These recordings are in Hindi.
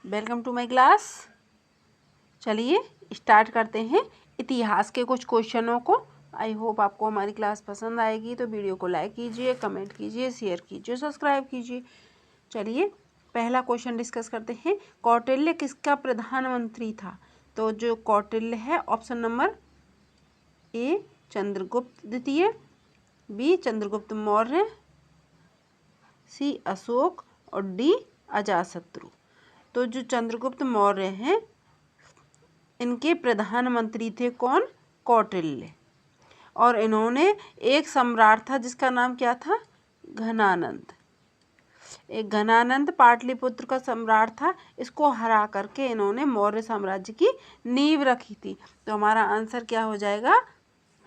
Welcome to my class. चलिए स्टार्ट करते हैं इतिहास के कुछ क्वेश्चनों को। आई होप आपको हमारी क्लास पसंद आएगी, तो वीडियो को लाइक कीजिए, कमेंट कीजिए, शेयर कीजिए, सब्सक्राइब कीजिए। चलिए पहला क्वेश्चन डिस्कस करते हैं। कौटिल्य किसका प्रधानमंत्री था? तो जो कौटिल्य है, ऑप्शन नंबर ए चंद्रगुप्त द्वितीय, बी चंद्रगुप्त मौर्य, सी अशोक और डी अजातशत्रु। तो जो चंद्रगुप्त मौर्य हैं, इनके प्रधानमंत्री थे कौन? कौटिल्य। और इन्होंने एक सम्राट था जिसका नाम क्या था? घनानंद। एक घनानंद पाटलिपुत्र का सम्राट था, इसको हरा करके इन्होंने मौर्य साम्राज्य की नींव रखी थी। तो हमारा आंसर क्या हो जाएगा?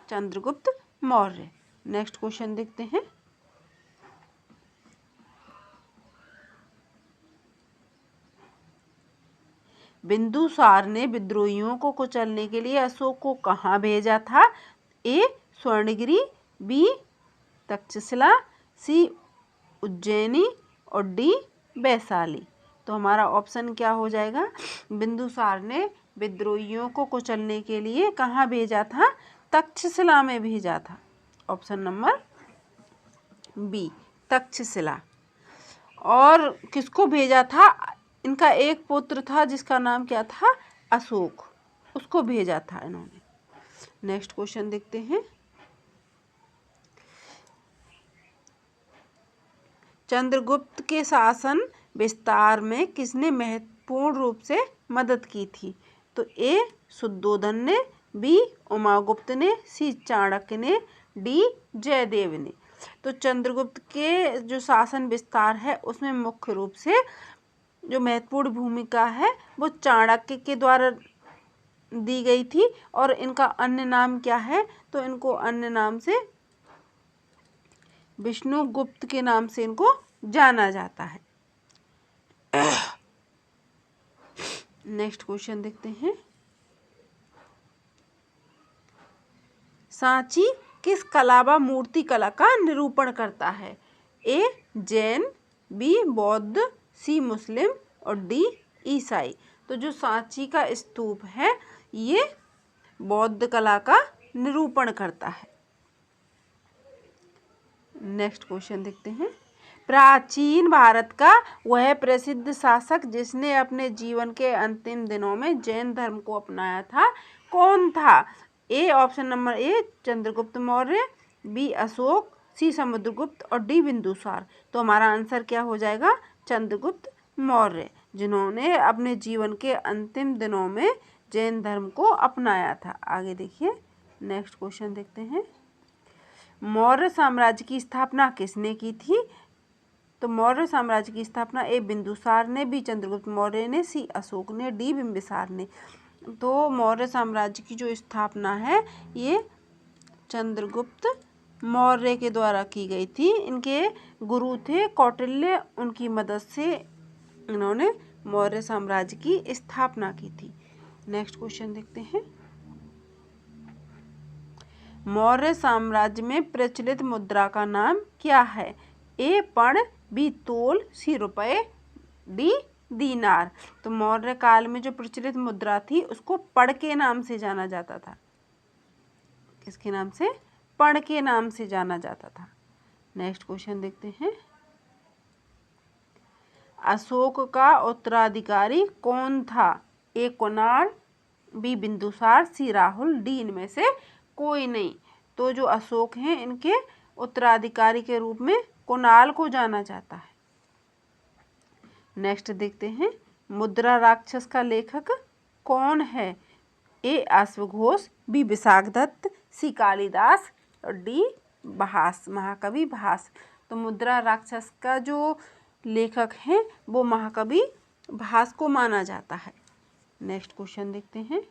चंद्रगुप्त मौर्य। नेक्स्ट क्वेश्चन देखते हैं। बिंदुसार ने विद्रोहियों को कुचलने के लिए अशोक को कहाँ भेजा था? ए स्वर्णगिरी, बी तक्षशिला, सी उज्जैनी और डी वैशाली। तो हमारा ऑप्शन क्या हो जाएगा? बिंदुसार ने विद्रोहियों को कुचलने के लिए कहाँ भेजा था? तक्षशिला में भेजा था। Option number B Takshashila. और किसको भेजा था? इनका एक पुत्र था जिसका नाम क्या था? अशोक, उसको भेजा था इन्होंने। नेक्स्ट क्वेश्चन देखते हैं। चंद्रगुप्त के शासन विस्तार में किसने महत्वपूर्ण रूप से मदद की थी? तो ए शुद्धोधन ने, बी उमागुप्त ने, सी चाणक्य ने, डी जयदेव ने। तो चंद्रगुप्त के जो शासन विस्तार है उसमें मुख्य रूप से जो महत्वपूर्ण भूमिका है वो चाणक्य के द्वारा दी गई थी। और इनका अन्य नाम क्या है? तो इनको अन्य नाम से विष्णुगुप्त के नाम से इनको जाना जाता है। नेक्स्ट क्वेश्चन देखते हैं। सांची किस कला व मूर्ति कला का निरूपण करता है? ए जैन, बी बौद्ध, सी मुस्लिम और डी ईसाई। तो जो सांची का स्तूप है ये बौद्ध कला का निरूपण करता है। नेक्स्ट क्वेश्चन देखते हैं। प्राचीन भारत का वह प्रसिद्ध शासक जिसने अपने जीवन के अंतिम दिनों में जैन धर्म को अपनाया था, कौन था? A option number A Chandragupta Maurya, B Ashoka, C Samudragupta और डी बिंदुसार। तो हमारा आंसर क्या हो जाएगा? चंद्रगुप्त मौर्य, जिन्होंने अपने जीवन के अंतिम दिनों में जैन धर्म को अपनाया था। आगे देखिए, नेक्स्ट क्वेश्चन देखते हैं। मौर्य साम्राज्य की स्थापना किसने की थी? तो मौर्य साम्राज्य की स्थापना ए बिंदुसार ने, बी चंद्रगुप्त मौर्य ने, सी अशोक ने, डी बिंबिसार ने। तो मौर्य साम्राज्य की जो स्थापना है ये चंद्रगुप्त मौर्य के द्वारा की गई थी। इनके गुरु थे कौटिल्य, उनकी मदद से इन्होंने मौर्य साम्राज्य की स्थापना की थी। नेक्स्ट क्वेश्चन देखते हैं। मौर्य साम्राज्य में प्रचलित मुद्रा का नाम क्या है? ए पण, बी तोल, सी रुपए, डी दीनार। तो मौर्य काल में जो प्रचलित मुद्रा थी उसको पण के नाम से जाना जाता था। किसके नाम से? पण के नाम से जाना जाता था। नेक्स्ट क्वेश्चन देखते हैं। अशोक का उत्तराधिकारी कौन था? ए कुणाल, बी बिंदुसार, सी राहुल, डी इनमें से कोई नहीं। तो जो अशोक हैं इनके उत्तराधिकारी के रूप में कुणाल को जाना जाता है। नेक्स्ट देखते हैं। मुद्रा राक्षस का लेखक कौन है? ए अश्वघोष, बी विशाखदत्त, सी कालिदास और डी भास, महाकवि भास। तो मुद्रा राक्षस का जो लेखक है वो महाकवि भास को माना जाता है। नेक्स्ट क्वेश्चन देखते हैं।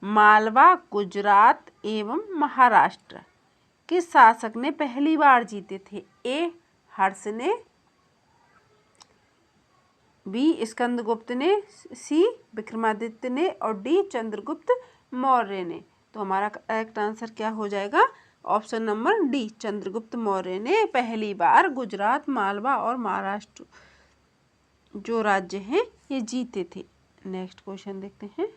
मालवा, गुजरात एवं महाराष्ट्र किस शासक ने पहली बार जीते थे? ए हर्ष ने, बी स्कंदगुप्त ने, सी विक्रमादित्य ने और डी चंद्रगुप्त मौर्य ने। तो हमारा करेक्ट आंसर क्या हो जाएगा? Option number D, Chandragupta Maurya ने पहली बार गुजरात, मालवा और महाराष्ट्र जो राज्य हैं ये जीते थे। नेक्स्ट क्वेश्चन देखते हैं।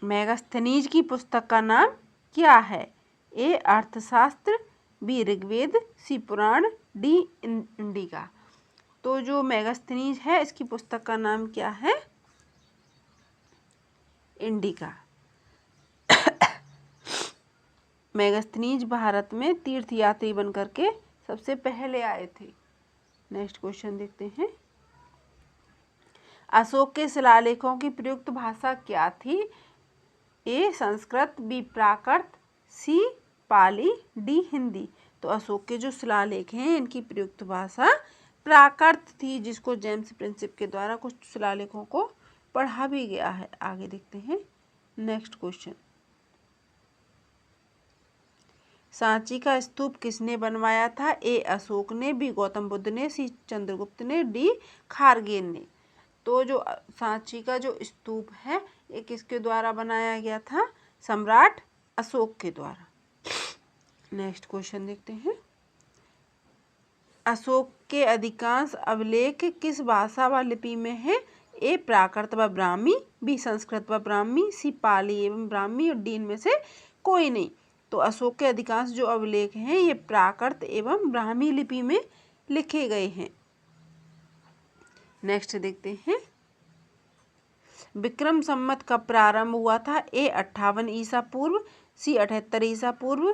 मेगास्थनीज की पुस्तक का नाम क्या है? ए अर्थशास्त्र, बी ऋग्वेद, सी पुराण, डी इंडिका। तो जो मेगास्थनीज है इसकी पुस्तक का नाम क्या है? इंडिका। मेगास्थनीज भारत में तीर्थयात्री बनकर के सबसे पहले आए थे। नेक्स्ट क्वेश्चन देखते हैं। अशोक के शिलालेखों की प्रयुक्त भाषा क्या थी? ए संस्कृत, बी प्राकृत, सी पाली, डी हिंदी। तो अशोक के जो शिलालेख हैं इनकी प्रयुक्त भाषा प्राकृत थी, जिसको जेम्स प्रिंसिप के द्वारा कुछ शिलालेखों को पढ़ा भी गया है। आगे देखते हैं। Next question. सांची का स्तूप किसने बनवाया था? ए अशोक ने, बी गौतम बुद्ध ने, सी चंद्रगुप्त ने, डी खारगेन ने। तो जो सांची का जो स्तूप है ये किसके द्वारा बनाया गया था? सम्राट अशोक के द्वारा। नेक्स्ट क्वेश्चन देखते हैं। अशोक के अधिकांश अभिलेख किस भाषा व लिपि में है? ए प्राकृत व ब्राह्मी, बी संस्कृत व ब्राह्मी, सी पाली एवं ब्राह्मी और डी इनमें से कोई नहीं। तो अशोक के अधिकांश जो अभिलेख हैं ये प्राकृत एवं ब्राह्मी लिपि में लिखे गए हैं। नेक्स्ट देखते हैं। विक्रम संवत कब प्रारंभ हुआ था? ए 58 ईसा पूर्व, सी 78 ईसा पूर्व,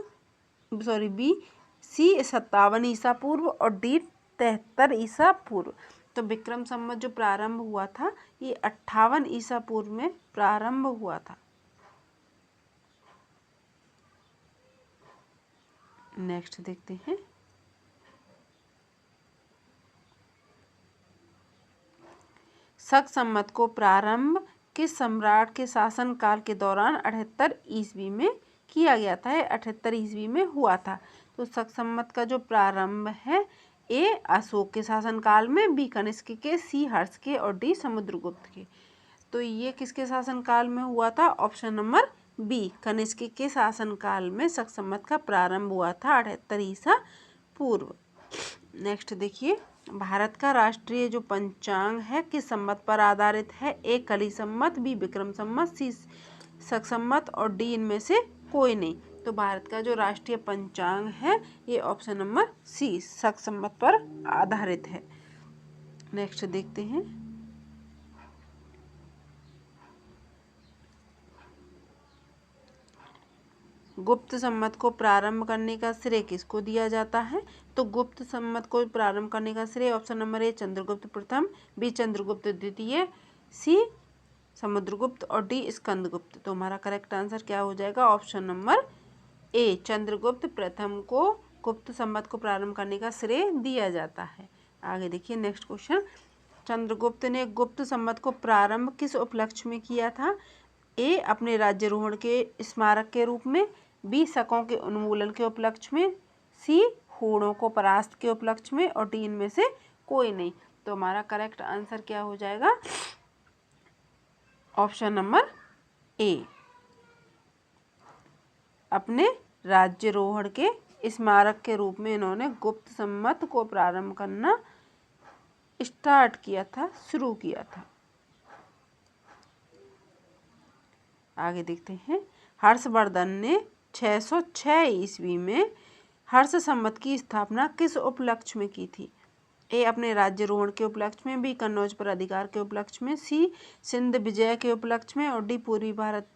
बी सी 57 ईसा पूर्व और डी 73 ईसा पूर्व। तो विक्रम संवत जो प्रारंभ हुआ था ये 58 ईसा पूर्व में प्रारंभ हुआ था। नेक्स्ट देखते हैं। शक संवत को प्रारंभ किस सम्राट के शासनकाल के दौरान 78 ईस्वी में किया गया था? 78 ईस्वी में हुआ था। तो शक संवत का जो प्रारंभ है ए अशोक के शासनकाल में, बी कनिष्क के, सी हर्ष के और डी समुद्रगुप्त के। तो ये किसके शासनकाल में हुआ था? ऑप्शन नंबर बी, कनिष्क के शासनकाल में शक संवत का प्रारंभ हुआ था 78 ईसा पूर्व। नेक्स्ट देखिए। भारत का राष्ट्रीय जो पंचांग है किस संवत पर आधारित है? ए कली संवत, बी विक्रम संवत, सी शक संवत और डी इनमें से कोई नहीं। तो भारत का जो राष्ट्रीय पंचांग है ये ऑप्शन नंबर सी शक संवत पर आधारित है। नेक्स्ट देखते हैं। गुप्त संवत को प्रारंभ करने का श्रेय किसको दिया जाता है? तो गुप्त संवत को प्रारंभ करने का श्रेय ऑप्शन नंबर ए चंद्रगुप्त प्रथम, बी चंद्रगुप्त द्वितीय, सी समुद्रगुप्त और डी स्कंदगुप्त। तो हमारा करेक्ट आंसर क्या हो जाएगा? ऑप्शन नंबर ए चंद्रगुप्त प्रथम को गुप्त संवत को प्रारंभ करने का श्रेय दिया जाता है। आगे देखिए। Next question. चंद्रगुप्त ने गुप्त संवत को प्रारंभ किस उपलक्ष्य में किया था? ए अपने राज्यारोहण के स्मारक के रूप में, बी शकों के उन्मूलन के उपलक्ष्य में, सी हूणों को परास्त के उपलक्ष्य में और डी इनमें से कोई नहीं। तो हमारा करेक्ट आंसर क्या हो जाएगा? ऑप्शन नंबर ए अपने राज्यारोहण के स्मारक के रूप में इन्होंने गुप्त संवत को प्रारंभ करना स्टार्ट किया था, शुरू किया था। आगे देखते हैं। हर्षवर्धन ने 606 ईस्वी में हर्ष संवत की स्थापना किस उपलक्ष्य में की थी? ए अपने राज्यारोहण के उपलक्ष्य में, बी कन्नौज पर अधिकार के उपलक्ष्य में, सी सिंध विजय के उपलक्ष्य में और डी पूर्वी भारत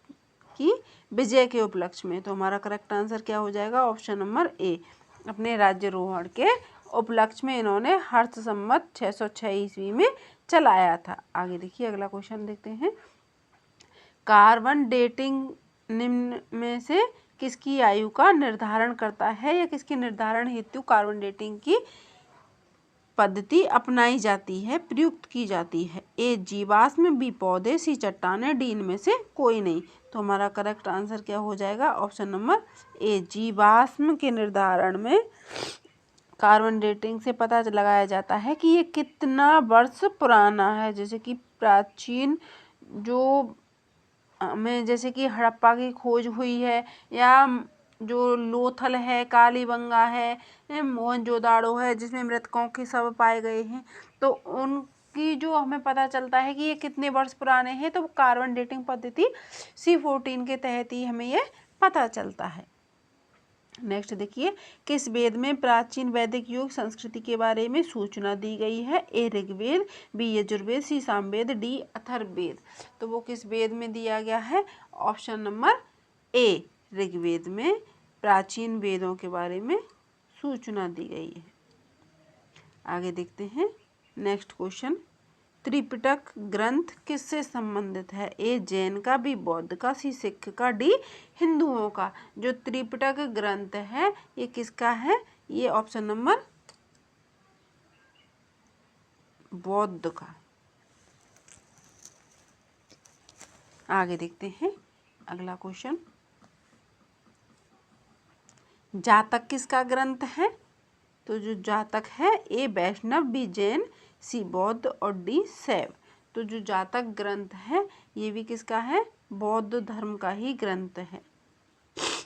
की विजय के उपलक्ष्य में। तो हमारा करेक्ट आंसर क्या हो जाएगा? ऑप्शन नंबर ए अपने राज्यारोहण के उपलक्ष्य में इन्होंने हर्ष संवत 606 ईस्वी में चलाया था। आगे देखिए। अगला क्वेश्चन देखते हैं। कार्बन डेटिंग निम्न में से किसकी आयु का निर्धारण करता है या किसके निर्धारण हेतु कार्बन डेटिंग की पद्धति अपनाई जाती है, प्रयुक्त की जाती है? ए जीवाश्म, बी पौधे, सी चट्टानें, डी इनमें से कोई नहीं। तो हमारा करेक्ट आंसर क्या हो जाएगा? ऑप्शन नंबर ए जीवाश्म के निर्धारण में कार्बन डेटिंग से पता लगाया जाता है कि ये कितना वर्ष पुराना है। जैसे कि प्राचीन जो में जैसे कि हड़प्पा की खोज हुई है, या जो लोथल है, कालीबंगा है, मोहनजोदाड़ो है जिसमें मृतकों के शव पाए गए हैं, तो उनकी जो हमें पता चलता है कि ये कितने वर्ष पुराने हैं, तो कार्बन डेटिंग पद्धति C14 के तहत ही हमें ये पता चलता है। नेक्स्ट देखिए, किस वेद में प्राचीन वैदिक युग संस्कृति के बारे में सूचना दी गई है? ए ऋग्वेद, बी यजुर्वेद, सी सामवेद, डी अथर्ववेद। तो वो किस वेद में दिया गया है? ऑप्शन नंबर ए, ऋग्वेद में प्राचीन वेदों के बारे में सूचना दी गई है। आगे देखते हैं नेक्स्ट क्वेश्चन, त्रिपिटक ग्रंथ किससे संबंधित है? ए जैन का, बी बौद्ध का, सी सिख का, डी हिंदुओं का। जो त्रिपिटक ग्रंथ है ये किसका है? ये ऑप्शन नंबर बौद्ध का। आगे देखते हैं अगला क्वेश्चन, जातक किसका ग्रंथ है? तो जो जातक है ए वैष्णव, बी जैन, सी बौद्ध और डी शैव। तो जो जातक ग्रंथ है ये भी किसका है? बौद्ध धर्म का ही ग्रंथ है।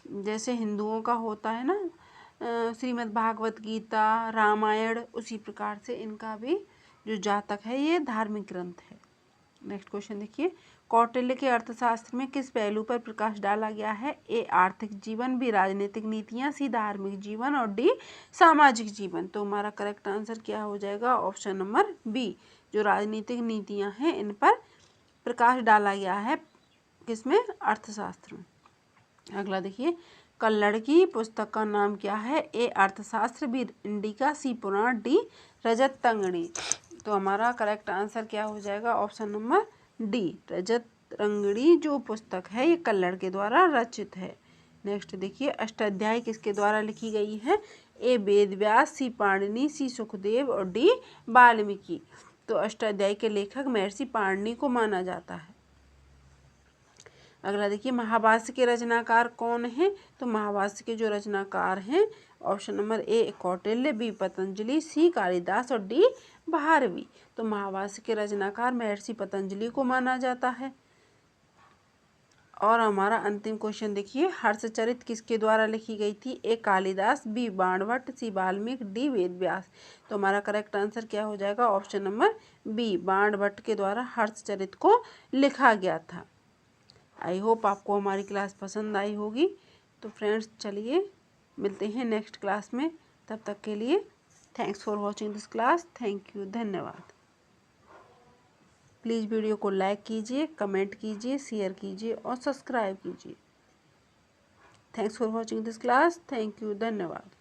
जैसे हिंदुओं का होता है ना श्रीमद् भागवत गीता, रामायण, उसी प्रकार से इनका भी जो जातक है ये धार्मिक ग्रंथ है। नेक्स्ट क्वेश्चन देखिए, कौटिल्य के अर्थशास्त्र में किस पहलू पर प्रकाश डाला गया है? ए आर्थिक जीवन, बी राजनीतिक नीतियां, सी धार्मिक जीवन और डी सामाजिक जीवन। तो हमारा करेक्ट आंसर क्या हो जाएगा? ऑप्शन नंबर बी, जो राजनीतिक नीतियां हैं इन पर प्रकाश डाला गया है। किसमें? अर्थशास्त्र में। अगला देखिए, कल्लड़ की पुस्तक का नाम क्या है? ए अर्थशास्त्र, बी इंडिका, सी पुराण, डी रजत तंगड़ी। तो हमारा करेक्ट आंसर क्या हो जाएगा? ऑप्शन नंबर डी, रजत तंगड़ी जो पुस्तक है ये कल्लड़ के द्वारा रचित है। नेक्स्ट देखिए, अष्टाध्यायी किसके द्वारा लिखी गई है? ए वेद व्यास, सी पाणिनि, सी सुखदेव और डी वाल्मीकि। तो अष्टाध्यायी के लेखक महर्षि पाणिनि को माना जाता है। अगला देखिए, महाभाष्य के रचनाकार कौन है? तो महाभाष्य के जो रचनाकार हैं option number A Kautilya, B Patanjali, C Kalidasa और डी भारवी। तो महाभाष्य के रचनाकार महर्षि पतंजलि को माना जाता है। और हमारा अंतिम क्वेश्चन देखिए, हर्षचरित किसके द्वारा लिखी गई थी? ए कालिदास, बी बाणभट्ट, सी वाल्मीकि, डी वेद व्यास। तो हमारा करेक्ट आंसर क्या हो जाएगा? ऑप्शन नंबर बी, बाणभट्ट के द्वारा हर्षचरित को लिखा गया था। आई होप आपको हमारी क्लास पसंद आई होगी। तो फ्रेंड्स चलिए मिलते हैं नेक्स्ट क्लास में, तब तक के लिए thanks for watching this class. Thank you, धन्यवाद। प्लीज़ वीडियो को लाइक कीजिए, कमेंट कीजिए, शेयर कीजिए और सब्सक्राइब कीजिए। Thanks for watching this class. Thank you, धन्यवाद।